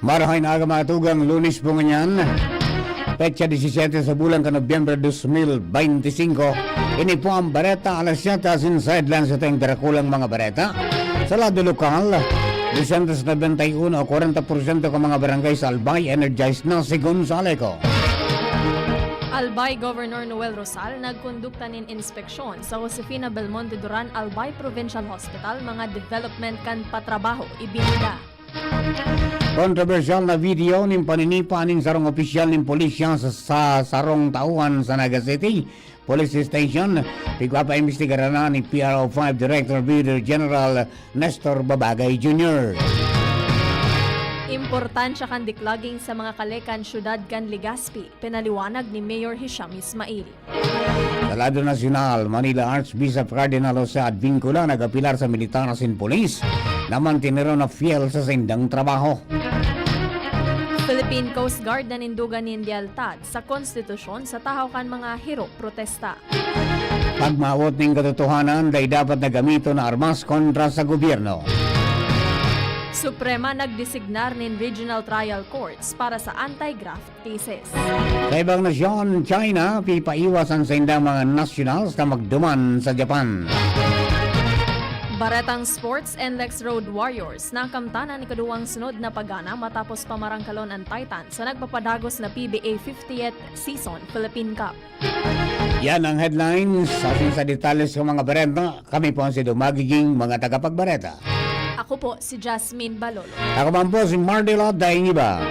Marahay na aga mga tugang Lunes po ngayon. Petsa 17 sa bulan ka Nobyembre 2025. Ini po ang bareta alas 7 inside lang sa tayong darakulang mga bareta. Sa lado lokal, 291 o 40% ng mga barangay sa Albay energized na sigon sa Aleco. Albay Governor Noel Rosal nagkondukta nin inspeksyon sa Josefina Belmonte Duran Albay Provincial Hospital mga development kan patrabaho ibinida. Kontrobersyal na video ng paninipa ng sarong opisyal ng polisya sa sarong tauhan sa Naga City Police Station. Pagpapaimbestigar na ni PRO5 Director Brigadier General Nestor Babagay Jr. Importansya kan diklaging sa mga kalekan syudad kan Legazpi, pinaliwanag ni Mayor Hisham Ismail. Sa lado nasyonal, Manila Archbishop Cardinal Jose Advincula nagapilar sa militar sin polis naman tiniro na fiel sa sindang trabaho. Philippine Coast Guard nanindugan ni lealtad sa konstitusyon sa tahaw kan mga hiro protesta. Pag maawot ng katotohanan, day dapat na gamito na armas kontra sa gobyerno. Suprema nagdesignar nin regional trial courts para sa anti-graft cases. Sa ibang nasyon, China, pipaiwasan sa indang mga nationals na magduman sa Japan. Baretang Sports NLEX Road Warriors nakamtanan ni kaduwang sunod na pagana matapos pamarangkalon ang Titan sa nagpapadagos na PBA 50th Season Philippine Cup. Yan ang headlines. Sa detalles ng mga bareta, kami po ang magiging mga tagapagbareta. Ako po si Jasmine Balolo. Ako man po si Mardila Daingiba.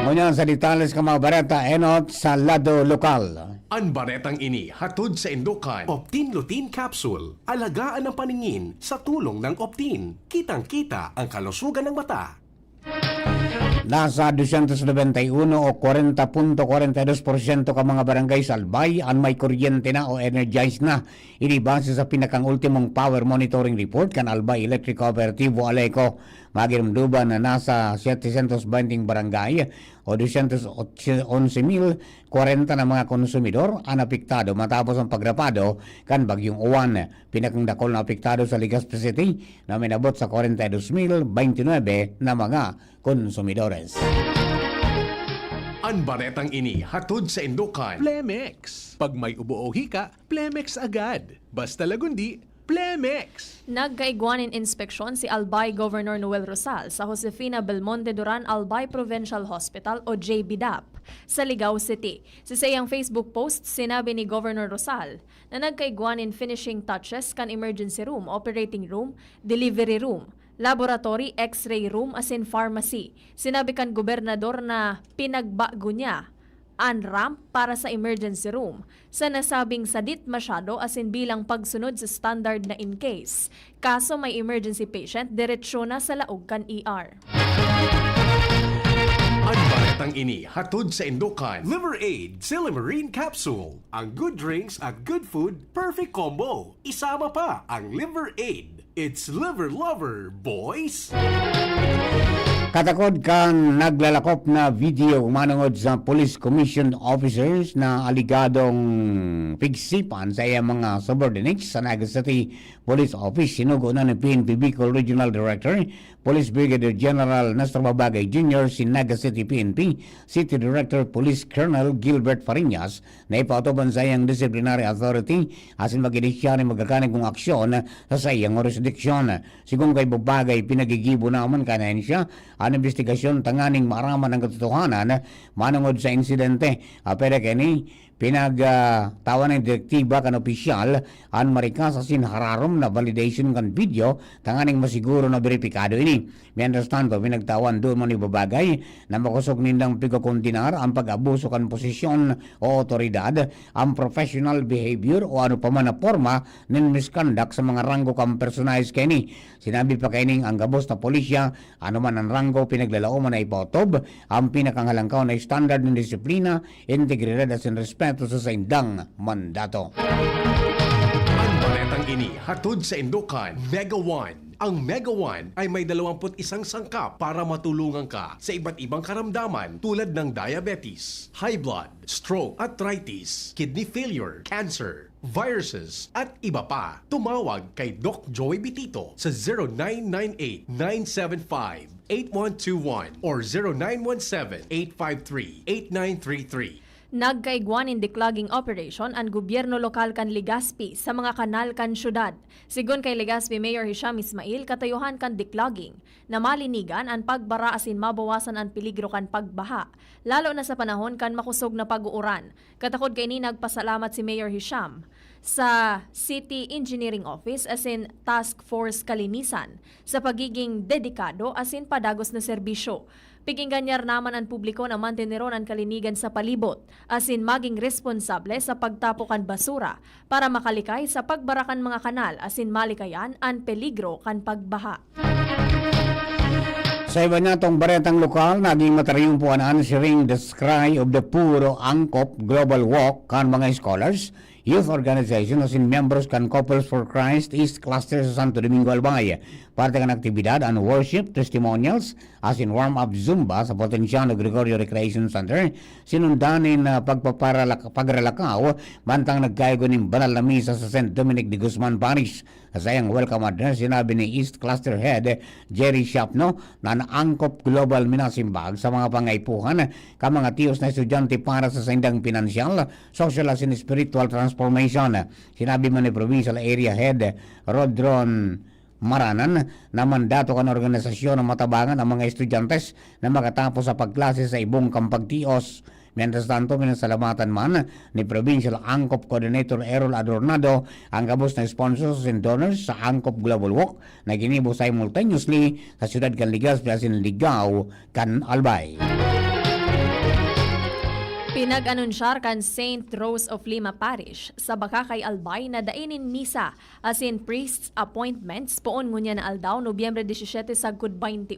Ngunyan sa detalles ng mga bareta, enot sa lado lokal. Ang baretang ini hatod sa Indukan. Optin Lutein Capsule. Alagaan ang paningin sa tulong ng Optin. Kitang-kita ang kalusugan ng mata. Nasa 291 o 40.42% ka mga barangay sa Albay ang may kuryente na o energized na. Ini base sa pinakang ultimong power monitoring report kan Albay Electric Cooperative o Aleco. Magiramduban na nasa 720 barangay o 211,040 na mga konsumidor ang apektado matapos ang pagrapado kan Bagyong Uwan. Pinakang dakol na apektado sa Legazpi City na minabot sa 42,029 na mga konsumidores. Ang baretang ini hatod sa Indukan. Plemex. Pag may ubo o hika, Plemex agad. Basta lagundi, Plemex. Nagkaigwanin inspeksyon si Albay Governor Noel Rosal sa Josefina Belmonte Duran Albay Provincial Hospital o JBDAP sa Ligao City. Sa sayang Facebook post, sinabi ni Governor Rosal na nagkaigwanin finishing touches kan emergency room, operating room, delivery room, laboratory, x-ray room as in pharmacy. Sinabi kan gobernador na pinagbago niya ang ramp para sa emergency room sa nasabing sadit masyado as in bilang pagsunod sa standard na in case. Kaso may emergency patient, diretsyo na sa laog kan ER. Ang baretang ini hatod sa Indukan. Liver Aid Silimarine Capsule. Ang good drinks at good food, perfect combo. Isama pa ang Liver Aid. It's liver lover, boys! Katakod kang naglalakop na video umanungod sa Police Commission officers na aligadong pigsipan sa iyang mga subordinates sa Naga City Police Office. Sinugo na ng PNP Bicol Regional Director, Police Brigadier General Nestor Babagay Jr. si Naga City PNP, City Director Police Colonel Gilbert Fariñas na ipautuban sa iyang disciplinary authority asin mag-inisya ni magkakanig kong aksyon sa iyang jurisdiction. Sigong kay Babagay pinagigibo naman kanahin siya ang investigasyon tanganing maaraman ng katotohanan manungod sa insidente. Pero kini pinagtawan ng direktiba kan opisyal ang marikas asin hararom na validation kan video tanganing masiguro na beripikado ini. Mientras tanto, pinagtawan doon man ni Babagay na makusog nindang pagkakontinar ang pag-abuso kan posisyon o otoridad, ang professional behavior o ano pa man na forma ng misconduct sa mga ranggo kan personalized kini. Sinabi pa kaining ang gabos na polisya, ano man ang ranggo pinaglalao man na ipotob, ang pinakanghalangkaw na standard ng disiplina, integridad at respeto sa saindang mandato. Ang baretang ini hatod sa Indukan. Mega One. Ang Mega One ay may 21 sangkap para matulungan ka sa iba't ibang karamdaman tulad ng diabetes, high blood, stroke, arthritis, kidney failure, cancer, viruses, at iba pa. Tumawag kay Doc Joy Bitito sa 0917-8121 or 0917-853-8933. Nagkaigwan in declogging operation ang gobyerno lokal kan Legazpi sa mga kanal kan syudad. Sigon kay Legazpi Mayor Hisham Ismail, katayuhan kan declogging na malinigan ang pagbara asin mabawasan ang peligro kan pagbaha, lalo na sa panahon kan makusog na pag-uuran. Katakod kay ni nagpasalamat si Mayor Hisham sa City Engineering Office asin Task Force Kalinisan sa pagiging dedikado asin padagos na serbisyo. Piging ganyar naman ang publiko na manteneron ang kalinigan sa palibot asin maging responsable sa pagtapokan basura para makalikay sa pagbarakan mga kanal asin malikayan ang peligro kan pagbaha. Sa iba natong baretang lokal, naging matariyumpuan answering the cry of the poor angkop global walk kan mga scholars, youth organization asin members kan Couples for Christ East Cluster sa Santo Domingo Albay. Parte kan aktibidad ang worship, testimonials, asin warm-up Zumba sa Potenciano Gregorio Recreation Center, sinundanin na pagrelakaw, bantang nagkaigo ng banal na misa sa St. Dominic de Guzman Parish. Sa iyang welcome address, sinabi ni East Cluster Head Jerry Shapno na naangkop global minasimbag sa mga pangaipuhan ka mga tiyos na estudyante para sa sindang pinansyal, social asin spiritual transformation. Sinabi man ni Provincial Area Head Rodron Maranan na mandato kan organisasyon na matabangan ang mga estudyantes na makatapos sa pagklase sa ibong kampagtios. Mientras tanto, minasalamatan man ni Provincial Angkop Coordinator Errol Adornado ang kabos na sponsors and donors sa Angkop Global Walk na ginibo simultaneously sa siyudad kan Legazpi asin Ligao kan Albay. Pinag-anunsyar kan St. Rose of Lima Parish sa Bakakay Albay na dainin misa asin priests appointments poon ngunya na aldaw Nobyembre 17 sagud 21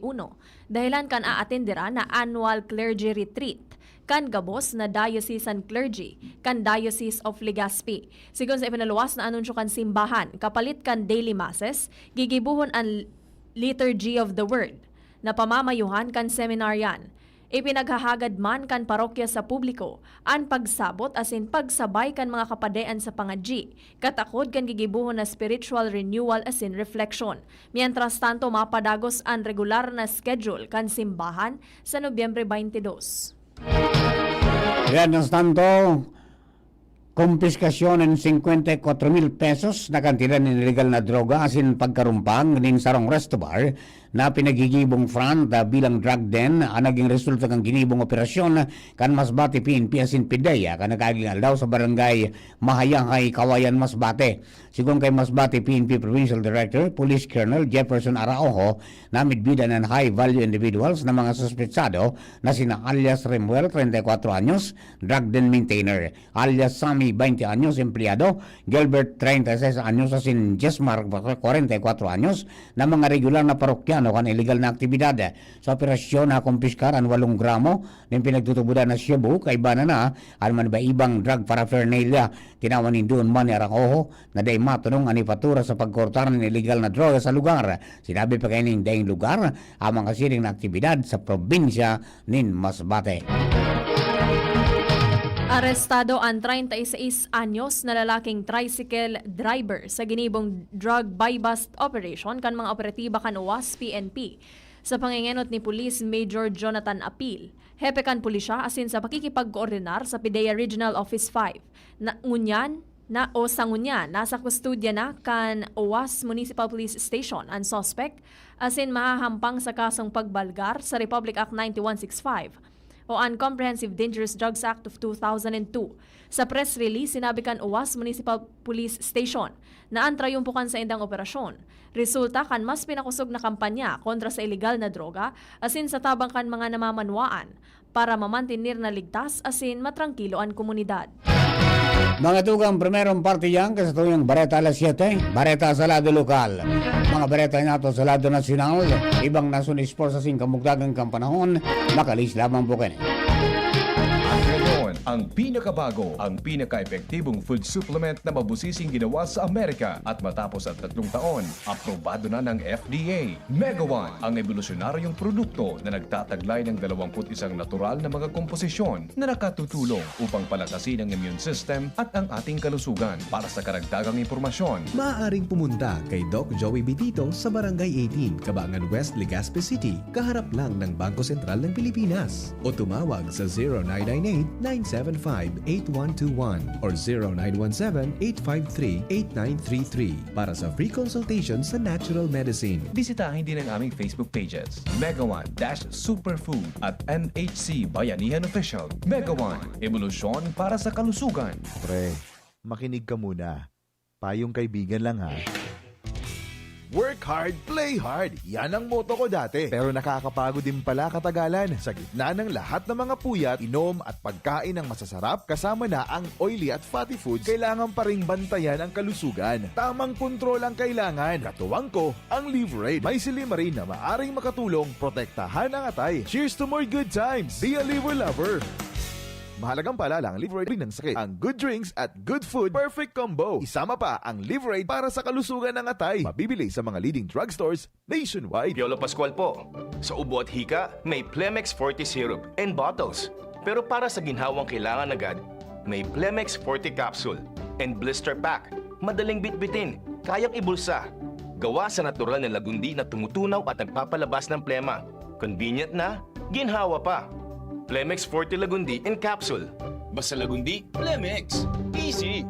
dahilan kan aatendera na annual clergy retreat kan gabos na diocesan clergy kan Diocese of Legazpi. Sigon sa ipinaluwas na anunsyo kan simbahan, kapalit kan daily masses, gigibuhon ang liturgy of the word na pamamayuhan kan seminaryan. Ipinaghahagad man kan parokya sa publiko ang pagsabot asin pagsabay kan mga kapadean sa pangadji, katakod kan gigibuhon na spiritual renewal asin reflection. Mientras tanto, mapadagos ang regular na schedule kan simbahan sa Nobyembre 22. Mientras tanto, kumpiskasyon ng 54,000 pesos na kantidad ng illegal na droga asin pagkarumpang ng sarong resto bar na pinagigibong front bilang drug den ang naging resulta ng ginibong operasyon kan Masbate PNP asin Pidaya kan nagaging aldaw sa barangay Mahayangay, Kawayan, Masbate. Sigon kay Masbate PNP Provincial Director, Police Colonel Jefferson Araojo, namidbida ng high-value individuals na mga suspetsado na sina alias Remuel, 34 anyos, drug den maintainer, alias Sammy, 20 anyos, empleyado, Gilbert, 36 anyos, asin Jesmar, 44 anyos, na mga regular na parokyano kan illegal na aktibidad. Sa operasyon na kumpiskar ang 8 gramo ng pinagtutubudan na Cebu, kaiba na ang man ba ibang drug paraphernalia, tinawanin doon man ni Araojo na day matunong anipatura sa pagkortar ng illegal na droga sa lugar. Sinabi pa kayo daing lugar ang mga siring na aktibidad sa probinsya nin Masbate. Arestado ang 36 anyos na lalaking tricycle driver sa ginibong drug buy-bust operation kan mga operatiba kan UWAS PNP. Sa pangingenot ni Police Major Jonathan Apil, hepe kan pulisya asin sa pakikipag-koordinar sa PIDEA Regional Office 5. Sa ngunyan, nasa kustudya na kan UWAS Municipal Police Station ang suspect asin mahahampang sa kasong pagbalgar sa Republic Act 9165 o ang Comprehensive Dangerous Drugs Act of 2002. Sa press release, sinabi kan UWAS Municipal Police Station na ang trayumpukan sa indang operasyon. Resulta kan mas pinakusog na kampanya kontra sa illegal na droga asin sa tabang kan mga namamanwaan para mamantinir na ligtas asin matrangkilo ang komunidad. Mga tugang primerong parte yan, kasatuyang Bareta alas 7, Bareta sa lado lokal. Mga Bareta nato sa lado nasyonal, ibang nasun sports sa kamugdagang kampanahon, makalis lamang po kayo. At ngayon, ang pinakabago, ang pinaka-epektibong food supplement na mabusising ginawa sa Amerika at matapos ang 3 taon, aprobado na ng FDA. Mega One, ang evolusyonaryong produkto na nagtataglay ng 21 natural na mga komposisyon na nakatutulong upang palakasin ang immune system at ang ating kalusugan. Para sa karagdagang impormasyon, Maaaring pumunta kay Doc Joey Bitito sa Barangay 18, Cabangan West, Legazpi City, kaharap lang ng Bangko Sentral ng Pilipinas. O tumawag sa 0998-975-8121 or 0917-853-8933 para sa free consultation sa natural medicine. bisitahin din ang aming Facebook pages, Mega One-Superfood at NHC Bayanihan Official. Mega One, evolusyon para sa kalusugan. Pre, makinig ka muna. Payong kaibigan lang ha. Work hard, play hard. Yan ang motto ko dati. Pero nakakapagod din pala katagalan. Sa gitna ng lahat ng mga puyat, inom at pagkain ng masasarap, kasama na ang oily at fatty foods, kailangan pa ring bantayan ang kalusugan. Tamang kontrol ang kailangan. Katuwang ko, ang Liverade. May silimarin na maaring makatulong, protektahan ang atay. Cheers to more good times. Be a liver lover. Mahalagang paalala, ang Liverade ng sakit. Ang good drinks at good food, perfect combo. Isama pa ang Liverade para sa kalusugan ng atay. Mabibili sa mga leading drugstores nationwide. Piolo Pascual po. Sa ubo at hika, may Plemex Forte Syrup and bottles. Pero para sa ginhawang kailangan agad, may Plemex Forte Capsule and Blister Pack. Madaling bitbitin, kayang ibulsa. Gawa sa natural na lagundi na tumutunaw at nagpapalabas ng plema. Convenient na, ginhawa pa. Plemex Forte Lagundi in Capsule. Basta Lagundi, Plemex. Easy!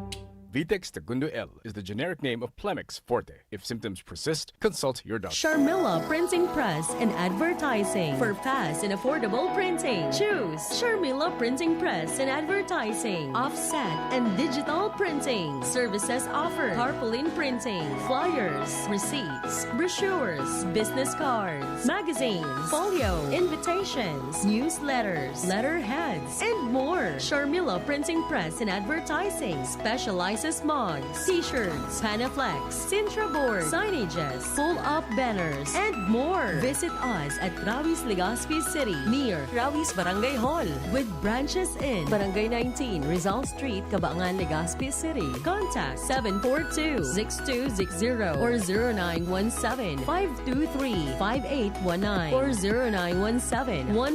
Vitex Segundo L is the generic name of Plemex Forte. If symptoms persist, consult your doctor. Sharmila Printing Press and Advertising. For fast and affordable printing, choose Sharmila Printing Press and Advertising. Offset and digital printing. Services offered: tarpaulin printing, flyers, receipts, brochures, business cards, magazines, folio, invitations, newsletters, letterheads, and more. Sharmila Printing Press and Advertising specializes mugs, t-shirts, Panaflex, Sintra board, signages, full-up banners, and more. Visit us at Rawis, Legazpi City, near Rawis Barangay Hall, with branches in Barangay 19, Rizal Street, Cabangan, Legazpi City. Contact 742-6260 or 0917-523-5819 or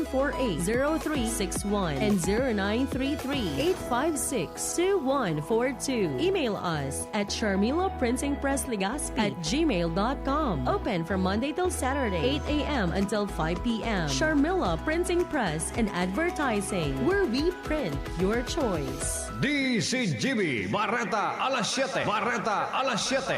0917-148-0361 and 0933-856-2142. Email us at sharmilaprintingpresslegazpi@gmail.com. Open from Monday till Saturday, 8 a.m. until 5 p.m. Sharmila Printing Press and Advertising, where we print your choice. DCGB, Barreta, alas 7. Barreta, alas 7.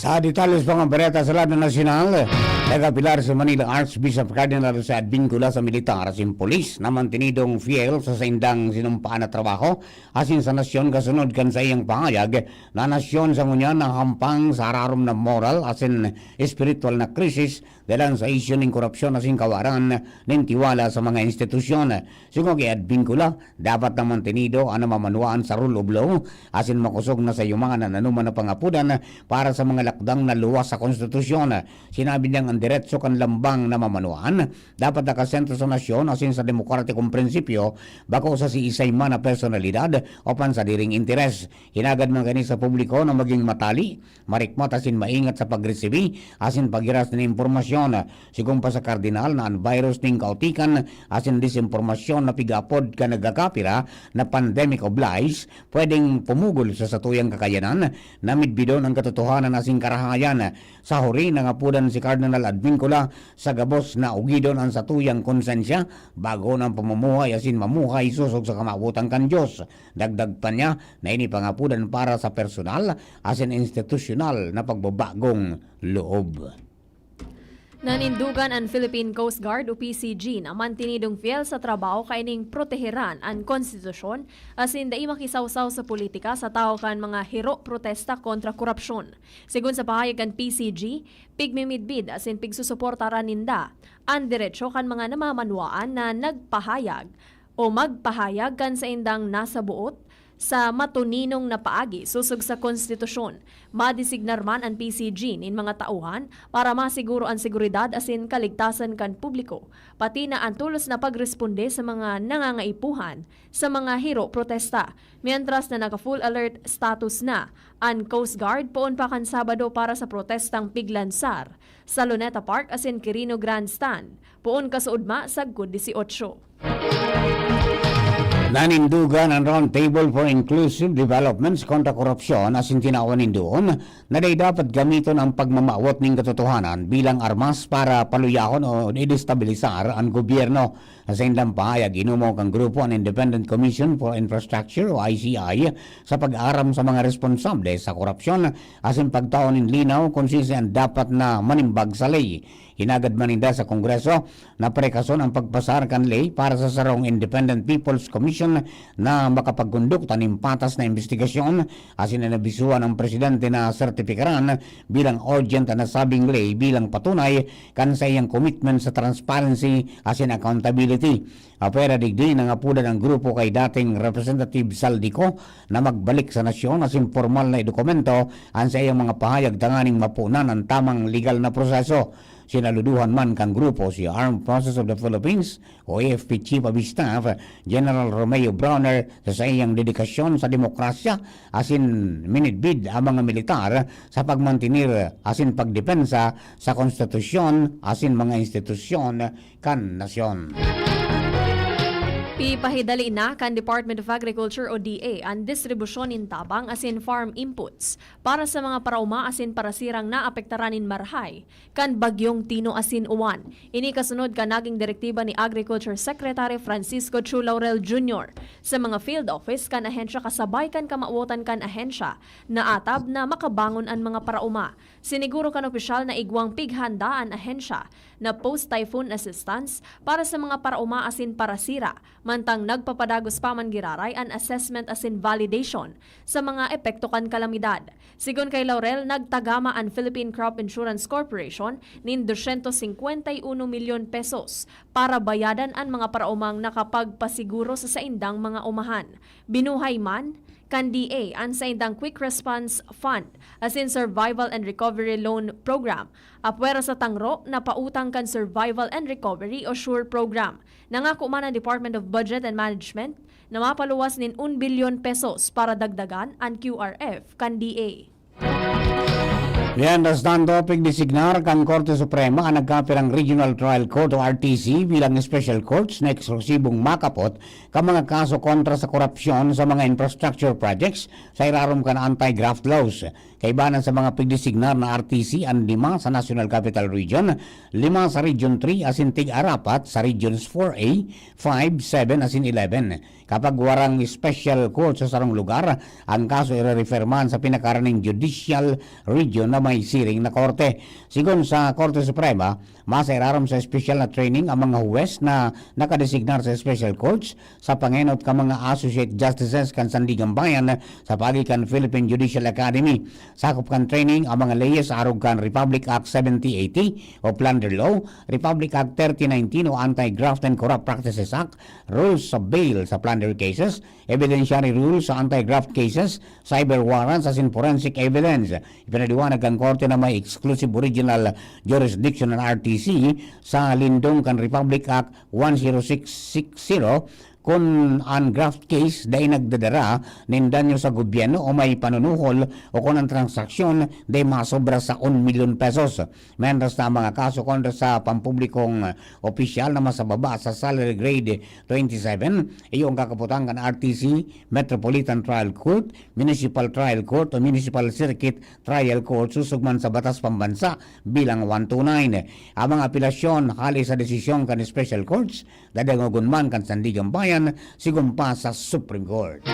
Sa detalles mga bereta sa lahat ng nasyonal, nagapilar sa Manila Archbishop Cardinal sa Advincula sa militar asin polis na mantinidong fiel sa saindang sinumpaan na trabaho asin sa nasyon kasunod kan sa iyang pangayag na nasyon sa ngunyan na hampang sa ararom na moral asin espiritual na krisis dalan sa isyu ng korupsyon asin kawaran ng tiwala sa mga institusyon. Sigong kay Advincula, dapat na mantinido ang mamanuaan sa rule of law asin makusog na sa yumangan na nanuman na pangapudan para sa mga lakdang na luwas sa konstitusyon. Sinabi niyang ang diretso kan lambang na mamanuan dapat nakasentro sa nasyon asin sa demokratikong prinsipyo bako sa si isay man na personalidad o pan sa diring interes. Hinagad man kani sa publiko na maging matali, marikmat asin maingat sa pagresibi asin pagiras ng impormasyon. Sigong pa sa kardinal na ang virus ning kautikan asin disinformasyon na pigapod ka nagakapira na pandemic oblige pwedeng pumugol sa satuyang kakayanan na midbidon ang katotohanan asin karahayan. Sa huri nangapudan si Cardinal Advincula sa gabos na ugidon ang satuyang konsensya bago ng pamumuhay asin mamuhay susog sa kamabutan kan Diyos. Dagdag pa niya na ini pangapudan para sa personal asin institusyonal na pagbabagong loob. Nanindugan ang Philippine Coast Guard o PCG na mantinidong fiel sa trabaho kaining proteheran ang konstitusyon asin dai makisawsaw sa politika sa tao kan mga hiro protesta kontra korupsyon. Sigun sa pahayag kan PCG, pigmimidbid asin pigsusuportaran ninda ang diretsyo kan mga namamanuaan na nagpahayag o magpahayag kan sa indang nasa buot sa matuninong na paagi susug sa konstitusyon. Madisignar man ang PCG nin mga tauhan para masiguro ang seguridad asin kaligtasan kan publiko, pati na ang tulos na pagresponde sa mga nangangaipuhan sa mga hiro protesta. Mientras na naka-full alert status na ang Coast Guard poon pa kan Sabado para sa protestang piglansar sa Luneta Park asin Quirino Grandstand, poon kasuudma sagkod 18. Nanindugan ang Roundtable for Inclusive Developments kontra korupsyon asin tinawanin doon na day dapat gamiton ang pagmamawot ng katotohanan bilang armas para paluyahon o i-destabilisar ang gobyerno. Sa indang pahayag, inumo kang grupo ang Independent Commission for Infrastructure o ICI sa pag-aram sa mga responsable sa korupsyon asin pagtaon ng linaw kung sino dapat na manimbag sa ley. Hinagad maninda sa Kongreso na prekason ang pagpasar kan ley para sa sarong Independent People's Commission na makapagkondukta ng patas na investigasyon asin na nabisuan ang presidente na sertipikaran bilang urgent na sabing ley bilang patunay kan sa iyang commitment sa transparency asin accountability. Apera digdi ng apuda ng grupo kay dating Representative Saldico na magbalik sa nasyon asin formal na dokumento ang sa iyang mga pahayag tanganing mapunan ang tamang legal na proseso. Sinaluduhan man kang grupo si Armed Forces of the Philippines o AFP Chief of Staff General Romeo Browner sa iyang dedikasyon sa demokrasya asin minidbid ang mga militar sa pagmantinir asin pagdepensa sa konstitusyon asin mga institusyon kan nasyon. Pipahidali na kan Department of Agriculture o DA ang distribusyon in tabang asin farm inputs para sa mga parauma asin parasirang naapektaran in Marhay kan bagyong Tino asin Uwan. Ini kasunod kan naging direktiba ni Agriculture Secretary Francisco Chu Laurel Jr. sa mga field office kan ahensya kasabay kan kamauotan kan ahensya na atab na makabangon ang mga parauma. Siniguro kan opisyal na igwang pighanda ang ahensya na post-typhoon assistance para sa mga parauma asin parasira mantang nagpapadagos pa man giraray an assessment asin validation sa mga epekto kan kalamidad. Sigon kay Laurel, nagtagama ang Philippine Crop Insurance Corporation nin 251 milyon pesos para bayadan ang mga paraumang nakapagpasiguro sa saindang mga umahan. Binuhay man kan DA ang saindang Quick Response Fund asin Survival and Recovery Loan Program. Apwera sa tangro na pautang kan Survival and Recovery o SURE Program. Nangako man ang Department of Budget and Management na mapaluwas nin 1 bilyon pesos para dagdagan ang QRF kan DA. Mientras tanto, pigdesignar kang Korte Suprema ang nagkapirang Regional Trial Court o RTC bilang special courts na eksklusibong makapot ka mga kaso kontra sa korupsyon sa mga infrastructure projects sa irarom ka na anti-graft laws. Kaibanan sa mga pigdesignar na RTC ang 5 sa National Capital Region, 5 sa Region 3 asin tig-arapat sa Regions 4A, 5, 7 asin 11. Kapag warang special court sa sarong lugar, ang kaso i-referman sa pinakaraning judicial region na may siring na korte. Sigon sa Korte Suprema, masairaram sa special na training ang mga huwes na nakadesignar sa special courts sa pangenot ka mga associate justices kan Sandigan Bayan sa pagikan Philippine Judicial Academy. Sakop kan training ang mga leyes arog kan Republic Act 7080 o Plunder Law, Republic Act 3019 o Anti-Graft and Corrupt Practices Act, rules of bail sa plunder cases, evidentiary rules sa anti-graft cases, cyber warrants as in forensic evidence. Ipinaliwanag ang korte na may exclusive original jurisdiction ng RTC sa lindong kan Republic Act 10660 kung ang graft case dahil nagdadara ng danyo sa gobyerno o may panunuhol o kung ang transaksyon dahil masobra sa 1 milyon pesos. Mentas na mga kaso kontra sa pampublikong opisyal na masababa sa salary grade 27, iyong kakaputang kan RTC, Metropolitan Trial Court, Municipal Trial Court o Municipal Circuit Trial Court susugman sa batas pambansa bilang 129. Ang mga apelasyon hali sa desisyon kan special courts, dadangogon man kan Sandigan Bayan, sigumpa sa Supreme Court.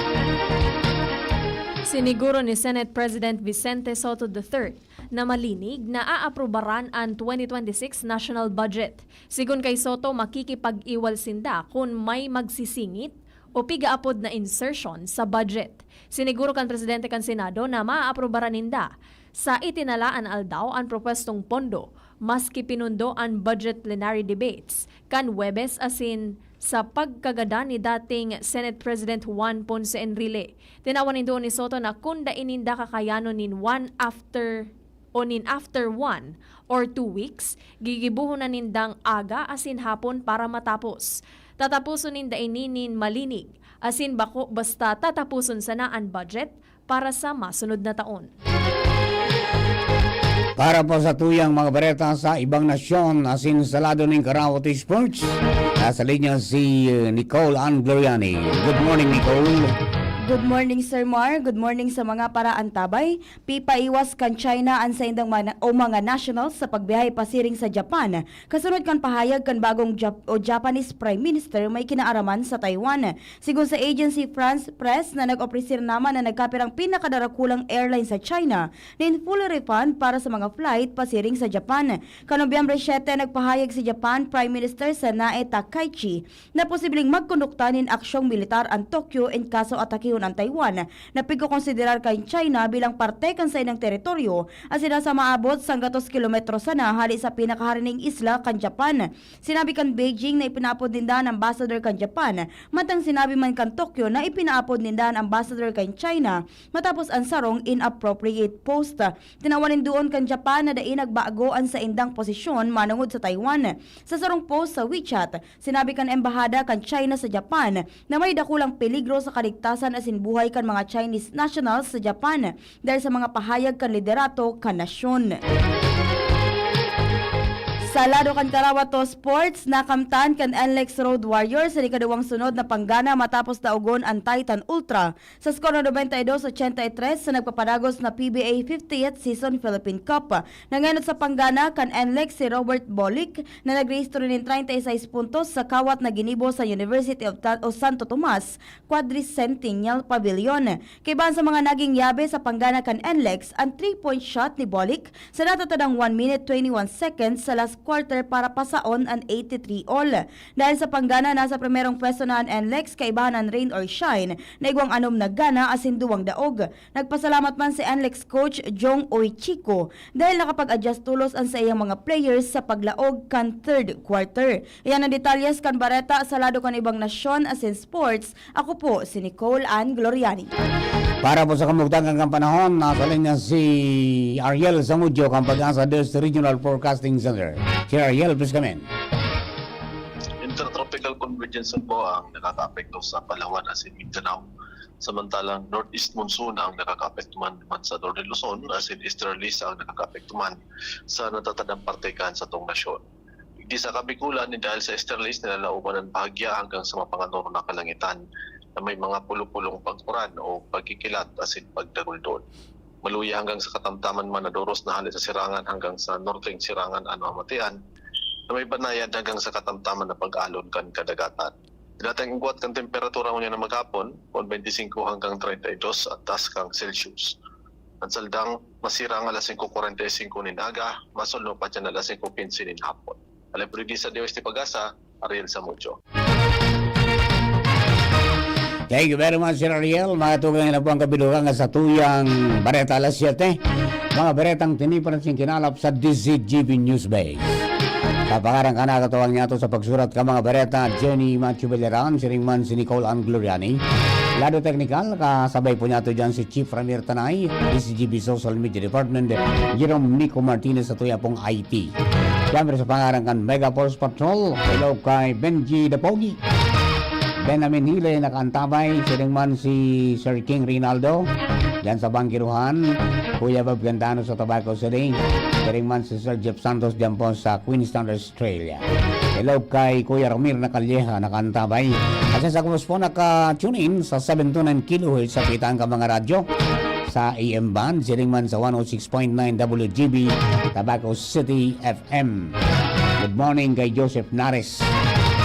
Siniguro ni Senate President Vicente Soto III na malinig na aaprobaran ang 2026 national budget. Sigon kay Soto, makikipag-iwal sinda kung may magsisingit o pigaapod na insertion sa budget. Siniguro kan Presidente kan Senado na maaaprobaran ninda Sa itinalaan aldaw ang propestong pondo, maski pinundo ang budget plenary debates, kan Webes asin sa pagkagada ni dating Senate President Juan Ponce Enrile. Tinawanin doon ni Soto na kung ininda kakayano nin after 1 or 2 weeks, gigibuhon na nindang aga asin hapon para matapos. Tatapuson ninda ininin malinig, asin bako basta tatapuson sana ang budget para sa masunod na taon. Para po sa tuyang mga bareta sa ibang nasyon, asin sa lado ng Karaoke Sports, nasa linya si Nicole Ann Gloriani. Good morning, Nicole. Good morning, Sir Mar. Good morning sa mga paraantabay. Pipaiwas kan China ang sa indang mga nationals sa pagbiyahe pasiring sa Japan. Kasunod kan pahayag kan bagong Japanese Prime Minister may kinaaraman sa Taiwan. Sigun sa agency France Press na nag-opresir naman na nagkapirang pinakadarakulang airline sa China nin full refund para sa mga flight pasiring sa Japan. Kanobyembre 7 nagpahayag si Japan Prime Minister Sanae Takaichi na posibleng magkondukta nin aksyong militar ang Tokyo in kaso atake ang Taiwan na pigko-konsiderar kay China bilang parte kan sa inang teritoryo at sila sa maabot sang 200 kilometro sana hali sa pinakaharining isla kan Japan. Sinabi kan Beijing na ipinaapod ninda ang ambassador kan Japan, matang sinabi man kan Tokyo na ipinaapod ninda ang ambassador kan China matapos ang sarong inappropriate post. Tinawanin doon kan Japan na daing nagbago ang sa indang posisyon manungod sa Taiwan. Sa sarong post sa WeChat, sinabi kan embahada kan China sa Japan na may dakulang peligro sa kaligtasan asin buhay kan mga Chinese nationals sa Japan dahil sa mga pahayag kan liderato kan nasyon. Sa lado kan Karawato Sports, nakamtan kan NLEX Road Warriors sa ikadawang sunod na panggana matapos daugon ang Titan Ultra sa skor na 92-83 sa nagpapadagos na PBA 50th Season Philippine Cup. Nanganod sa panggana kan NLEX si Robert Bolick na nagrehistro nin 36 puntos sa kawat na ginibo sa University of Santo Tomas Quadricentennial Pavilion. Kiban sa mga naging yabe sa panggana kan NLEX ang 3-point shot ni Bolick sa natatadang 1 minute 21 seconds sa last quarter para pasaon ang 83 all. Dahil sa panggana nasa primerong pwesto na ang NLEX kaibahan ang rain or shine na igwang anom na gana asin duwang daog. Nagpasalamat man si NLEX coach Jong Oichiko dahil nakapag-adjust tulos ang sa iyang mga players sa paglaog kan third quarter. Iyan ang detalyes kan bareta sa lado kan ibang nasyon asin sports. Ako po si Nicole Ann Gloriani. Para po sa kamugtangang kang panahon, nasa linya si Ariel Zamudio, kang Pag-asa Des Regional Forecasting Center. Si Ariel, please come in. Intertropical convergence po ang nakaka-apekto sa Palawan as in Mindanao. Samantalang northeast monsoon ang nakaka-apekto man sa Northern Luzon as in easterlies ang nakaka-apekto man sa natatadang partikan sa tong nasyon. Di sa Kabikulan, dahil sa easterlies nilalauban ng bahagya hanggang sa mapanganoro na kalangitan na may mga pulo-pulong pagkuran o pagkikilat as in pagdaguldon. Maluya hanggang sa katamtaman Manadoros na halit sa sirangan hanggang sa northeng sirangan Amatian na may banayan hanggang sa katamtaman na pag-alon kan kadagatan. Dating buwat kan temperatura mo niya na maghapon, 25 hanggang 32 at taas kang Celsius. Ang saldang masirang alas 5:45 nin aga, masulno pa dyan alas 5:15 nin hapon. Alipuridi sa Diyos ni Pag-asa, Ariel Zamudio. Thank you very much, Sir Ariel. Mga tugang na po ang kabilugan sa tuyang Bareta alas 7. Mga Baretang tinipan kinalap sa DZGB News Base. Kapangarang ka nakatawang niya sa pagsurat ka mga Bareta, Jenny Matthew Beleran, si Ringman si Nicole Ann Gloriani. Lado technical, kasabay po niya dyan si Chief Ramir Tanay, DZGB Social Media Department, Jerome Nico Martinez sa tuya pong IT. Siyempre sa pangarang kan Mega Force Patrol, hello kay Benji Dapogi. Benjamin Hile nakaantabay, siringman si Sir King Rinaldo dyan sa Bangkiruhan, Kuya Bob Gandano sa Tobacco City, siringman si Sir Jeff Santos dyan po sa Queenstown, Australia. Hello kay Kuya Ramir Nakalyeha nakaantabay. Kasi sa kumus po naka-tune in sa 729 kHz sa pitang ka mga radyo sa AM band, siringman sa 106.9 WGB Tobacco City FM. Good morning kay Joseph Nares.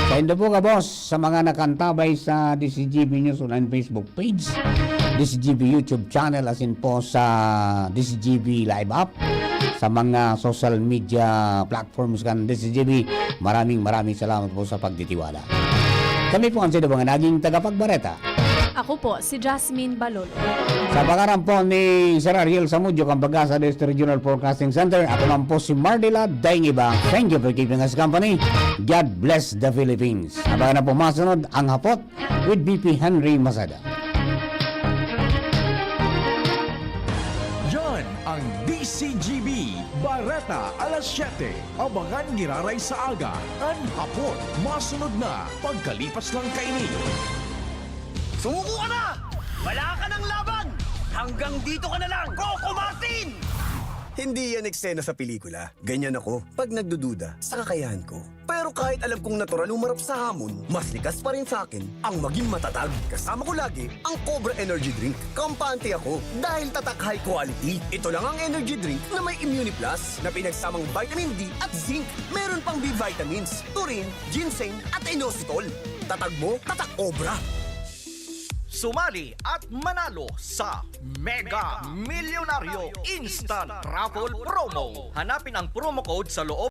Sa indo po ka boss, sa mga nakantabay sa DCGB News Online Facebook page, DCGB YouTube channel, as in po sa DCGB Live App, sa mga social media platforms kan DCGB, maraming salamat po sa pagtitiwala. Kami po ang sino mga naging tagapagbareta. Ako po, si Jasmine Balolo. Sa pangalan po ni Sir Ariel Samudyo, Kampagasa District Regional Forecasting Center, ako naman po si Mardila Daingiba. Thank you for keeping us company. God bless the Philippines. Abangan na po masunod ang hapot with BP Henry Masada. Yan ang DCGB. Barata alas 7. Abangan giraray sa aga. Ang hapon. Masunod na. Pagkalipas lang kainin. Sumuko ka na! Wala ka ng laban! Hanggang dito ka na lang, Coco Martin! Hindi yan eksena sa pelikula. Ganyan ako pag nagdududa sa kakayahan ko. Pero kahit alam kong natural umarap sa hamon, mas likas pa rin sa akin ang maging matatag. Kasama ko lagi ang Cobra Energy Drink. Kampante ako dahil tatak high quality. Ito lang ang energy drink na may Immune Plus na pinagsamang vitamin D at zinc. Meron pang B vitamins, taurine, ginseng at inositol. Tatag mo, tatak Cobra. Sumali at manalo sa Mega Milyonaryo Instant Raffle Promo. Hanapin ang promo code sa loob